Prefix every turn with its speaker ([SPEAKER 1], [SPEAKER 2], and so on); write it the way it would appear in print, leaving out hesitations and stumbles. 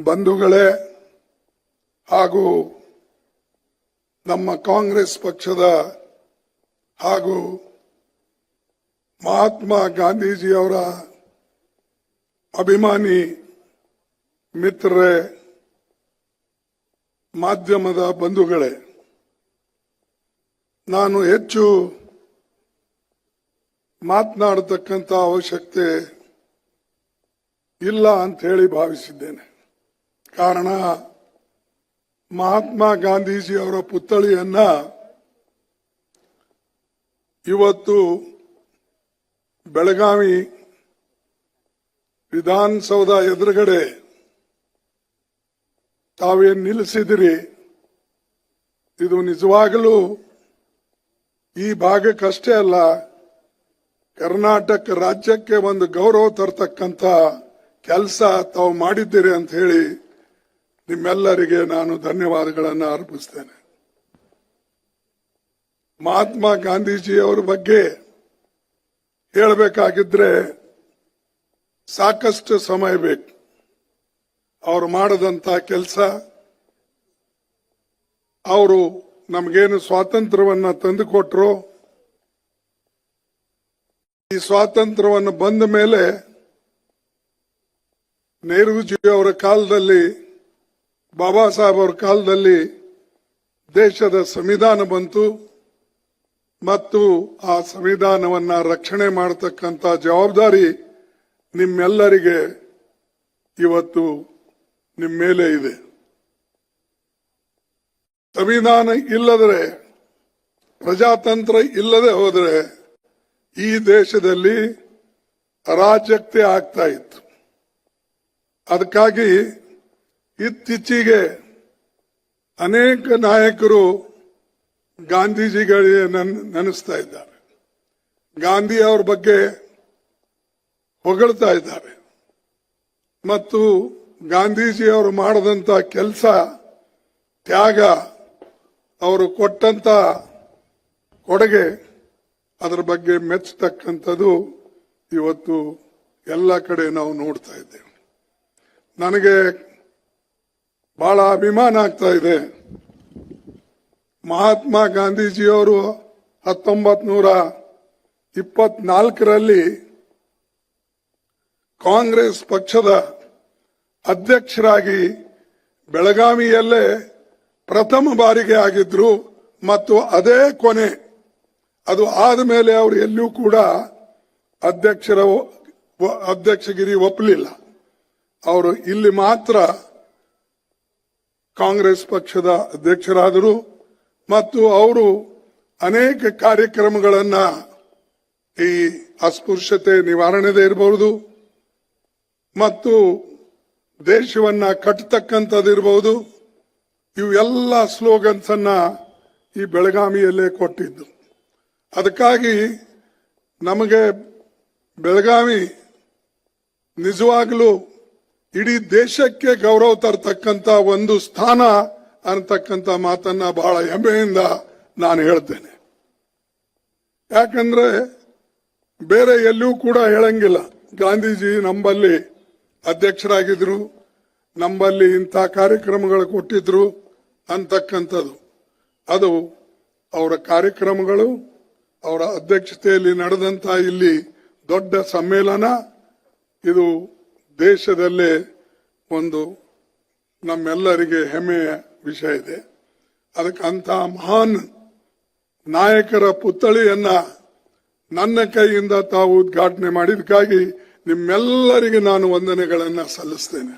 [SPEAKER 1] ಬಂಧುಗಳೇ ಹಾಗೂ ನಮ್ಮ ಕಾಂಗ್ರೆಸ್ ಪಕ್ಷದ ಹಾಗೂ ಮಹಾತ್ಮ ಗಾಂಧೀಜಿಯವರ ಅಭಿಮಾನಿ ಮಿತ್ರರೇ, ಮಾಧ್ಯಮದ ಬಂಧುಗಳೇ, ನಾನು ಹೆಚ್ಚು ಮಾತನಾಡತಕ್ಕಂಥ ಅವಶ್ಯಕತೆ ಇಲ್ಲ ಅಂತ ಹೇಳಿ ಭಾವಿಸಿದ್ದೇನೆ. ಕಾರಣ, ಮಹಾತ್ಮ ಗಾಂಧೀಜಿಯವರ ಪುತ್ಥಳಿಯನ್ನ ಇವತ್ತು ಬೆಳಗಾವಿ ವಿಧಾನಸೌಧ ಎದುರುಗಡೆ ತಾವೇನು ನಿಲ್ಲಿಸಿದಿರಿ, ಇದು ನಿಜವಾಗಲೂ ಈ ಭಾಗಕ್ಕಷ್ಟೇ ಅಲ್ಲ, ಕರ್ನಾಟಕ ರಾಜ್ಯಕ್ಕೆ ಒಂದು ಗೌರವ ತರತಕ್ಕಂಥ ಕೆಲಸ ತಾವು ಮಾಡಿದ್ದೀರಿ ಅಂತ ಹೇಳಿ ನಿಮ್ಮೆಲ್ಲರಿಗೆ ನಾನು ಧನ್ಯವಾದಗಳನ್ನು ಅರ್ಪಿಸ್ತೇನೆ. ಮಹಾತ್ಮ ಗಾಂಧೀಜಿಯವರ ಬಗ್ಗೆ ಹೇಳಬೇಕಾಗಿದ್ರೆ ಸಾಕಷ್ಟು ಸಮಯ ಬೇಕು. ಅವರು ಮಾಡದಂತ ಕೆಲಸ, ಅವರು ನಮಗೇನು ಸ್ವಾತಂತ್ರ್ಯವನ್ನ ತಂದುಕೊಟ್ರು, ಈ ಸ್ವಾತಂತ್ರ್ಯವನ್ನು ಬಂದ ಮೇಲೆ ನೆಹರೂಜಿ ಅವರ ಕಾಲದಲ್ಲಿ, ಬಾಬಾ ಸಾಹೇಬ್ ಅವರ ಕಾಲದಲ್ಲಿ ದೇಶದ ಸಂವಿಧಾನ ಬಂತು ಮತ್ತು ಆ ಸಂವಿಧಾನವನ್ನ ರಕ್ಷಣೆ ಮಾಡತಕ್ಕಂಥ ಜವಾಬ್ದಾರಿ ನಿಮ್ಮೆಲ್ಲರಿಗೆ ಇವತ್ತು ನಿಮ್ಮ ಮೇಲೆ ಇದೆ. ಸಂವಿಧಾನ ಇಲ್ಲದ್ರೆ, ಪ್ರಜಾತಂತ್ರ ಇಲ್ಲದೆ ಹೋದರೆ ಈ ದೇಶದಲ್ಲಿ ಅರಾಜಕತೆ ಆಗ್ತಾ ಇತ್ತು. ಅದಕ್ಕಾಗಿ ಇತ್ತೀಚೆಗೆ ಅನೇಕ ನಾಯಕರು ಗಾಂಧೀಜಿಗಳಿಗೆ ನೆನೆಸ್ತಾ ಇದ್ದಾರೆ, ಗಾಂಧಿ ಅವ್ರ ಬಗ್ಗೆ ಹೊಗಳ್ತಾ ಇದ್ದಾರೆ ಮತ್ತು ಗಾಂಧೀಜಿಯವರು ಮಾಡದಂತ ಕೆಲಸ, ತ್ಯಾಗ, ಅವರು ಕೊಟ್ಟಂತ ಕೊಡುಗೆ, ಅದರ ಬಗ್ಗೆ ಮೆಚ್ಚತಕ್ಕಂಥದ್ದು ಇವತ್ತು ಎಲ್ಲ ಕಡೆ ನಾವು ನೋಡ್ತಾ ಇದ್ದೇವೆ. ನನಗೆ ಬಹಳ ಅಭಿಮಾನ ಆಗ್ತಾ ಇದೆ. ಮಹಾತ್ಮ ಗಾಂಧೀಜಿಯವರು 1924ರಲ್ಲಿ ಕಾಂಗ್ರೆಸ್ ಪಕ್ಷದ ಅಧ್ಯಕ್ಷರಾಗಿ ಬೆಳಗಾವಿಯಲ್ಲೇ ಪ್ರಥಮ ಬಾರಿಗೆ ಆಗಿದ್ರು ಮತ್ತು ಅದೇ ಕೊನೆ. ಅದು ಆದ ಮೇಲೆ ಅವರು ಎಲ್ಲೂ ಕೂಡ ಅಧ್ಯಕ್ಷಗಿರಿ ಒಪ್ಪಲಿಲ್ಲ. ಅವರು ಇಲ್ಲಿ ಮಾತ್ರ ಕಾಂಗ್ರೆಸ್ ಪಕ್ಷದ ಅಧ್ಯಕ್ಷರಾದರು ಮತ್ತು ಅವರು ಅನೇಕ ಕಾರ್ಯಕ್ರಮಗಳನ್ನ, ಈ ಅಸ್ಪೃಶ್ಯತೆ ನಿವಾರಣೆದೇ ಇರಬಹುದು ಮತ್ತು ದೇಶವನ್ನ ಕಟ್ಟತಕ್ಕಂಥದ್ದಿರಬಹುದು, ಇವೆಲ್ಲ ಸ್ಲೋಗನ್ಸ್ ಅನ್ನ ಈ ಬೆಳಗಾವಿಯಲ್ಲೇ ಕೊಟ್ಟಿದ್ದು. ಅದಕ್ಕಾಗಿ ನಮಗೆ ಬೆಳಗಾವಿ ನಿಜವಾಗಲೂ ಇಡೀ ದೇಶಕ್ಕೆ ಗೌರವ ತರತಕ್ಕಂಥ ಒಂದು ಸ್ಥಾನ ಅನ್ನತಕ್ಕಂಥ ಮಾತನ್ನ ಬಹಳ ಹೆಮ್ಮೆಯಿಂದ ನಾನು ಹೇಳ್ತೇನೆ. ಯಾಕಂದ್ರೆ ಬೇರೆ ಎಲ್ಲೂ ಕೂಡ ಹೇಳಂಗಿಲ್ಲ, ಗಾಂಧೀಜಿ ನಂಬಲ್ಲಿ ಅಧ್ಯಕ್ಷರಾಗಿದ್ರು, ನಂಬಲ್ಲಿ ಇಂಥ ಕಾರ್ಯಕ್ರಮಗಳು ಕೊಟ್ಟಿದ್ರು ಅಂತಕ್ಕಂಥದ್ದು. ಅದು ಅವರ ಕಾರ್ಯಕ್ರಮಗಳು, ಅವರ ಅಧ್ಯಕ್ಷತೆಯಲ್ಲಿ ನಡೆದಂತ ಇಲ್ಲಿ ದೊಡ್ಡ ಸಮ್ಮೇಳನ, ಇದು ದೇಶದಲ್ಲೇ ಒಂದು ನಮ್ಮೆಲ್ಲರಿಗೆ ಹೆಮ್ಮೆಯ ವಿಷಯ ಇದೆ. ಅದಕ್ಕೆ ಅಂತ ಮಹಾನ್ ನಾಯಕರ ಪುತ್ಥಳಿಯನ್ನ ನನ್ನ ಕೈಯಿಂದ ತಾವು ಉದ್ಘಾಟನೆ ಮಾಡಿದಕ್ಕಾಗಿ ನಿಮ್ಮೆಲ್ಲರಿಗೆ ನಾನು ವಂದನೆಗಳನ್ನು ಸಲ್ಲಿಸ್ತೇನೆ.